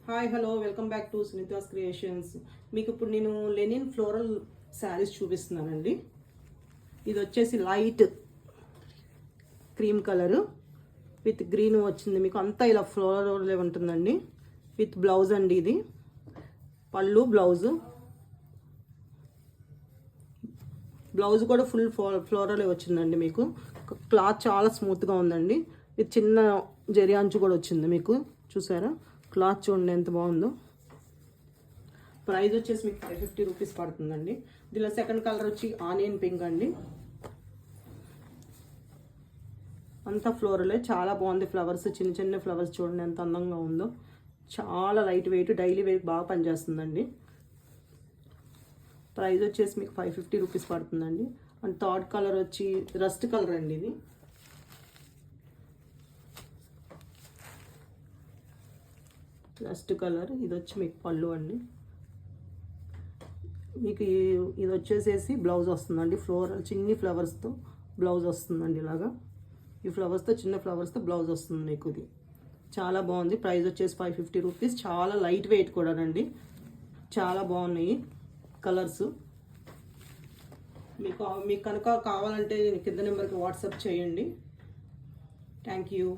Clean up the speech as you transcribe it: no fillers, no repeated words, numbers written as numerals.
Hi hello welcome back to Sunita's creations. మీకు ఇప్పుడు నేను లెనిన్ ఫ్లోరల్ శారీస్ చూపిస్తున్నానండి. ఇది వచ్చేసి light cream colour with green వచ్చింది. మీకు అంతా ఇలా ఫ్లోరల్ ఉంటుందండి. విత్ బ్లౌజ్ అండి. ఇది పళ్ళు, బ్లౌజ్ కూడా ఫుల్ ఫ్లోరల్ వచ్చిందండి. మీకు క్లాత్ చాలా స్మూత్గా ఉందండి. విత్ చిన్న జరి అంచు కూడా వచ్చింది. మీకు చూసారా క్లాత్ చూడండి ఎంత బాగుందో. ప్రైస్ వచ్చేసి మీకు 550 రూపీస్ పడుతుందండి. దీనిలో సెకండ్ కలర్ వచ్చి ఆనియన్ పింక్ అండి. అంతా ఫ్లోరలే, చాలా బాగుంది. ఫ్లవర్స్ చిన్న చిన్న ఫ్లవర్స్ చూడండి ఎంత అందంగా ఉందో. చాలా లైట్ వెయిట్, డైలీ వెయిట్ బాగా పనిచేస్తుందండి. ప్రైస్ వచ్చేసి మీకు 550 రూపీస్ పడుతుందండి. అండ్ థర్డ్ కలర్ వచ్చి రస్ట్ కలర్ అండి. ఇది రస్ట్ కలర్. ఇది వచ్చి మీకు పళ్ళు అండి. మీకు ఇది వచ్చేసేసి బ్లౌజ్ వస్తుందండి. ఫ్లోరల్ చిన్ని ఫ్లవర్స్తో బ్లౌజ్ వస్తుందండి. ఇలాగా ఈ ఫ్లవర్స్తో, చిన్న ఫ్లవర్స్తో బ్లౌజ్ వస్తుంది మీకు. ఇది చాలా బాగుంది. ప్రైస్ వచ్చేసి 550 రూపీస్. చాలా లైట్ వెయిట్ కూడానండి. చాలా బాగున్నాయి కలర్స్. మీకు కనుక కావాలంటే కింద నెంబర్కి వాట్సాప్ చేయండి. Thank you.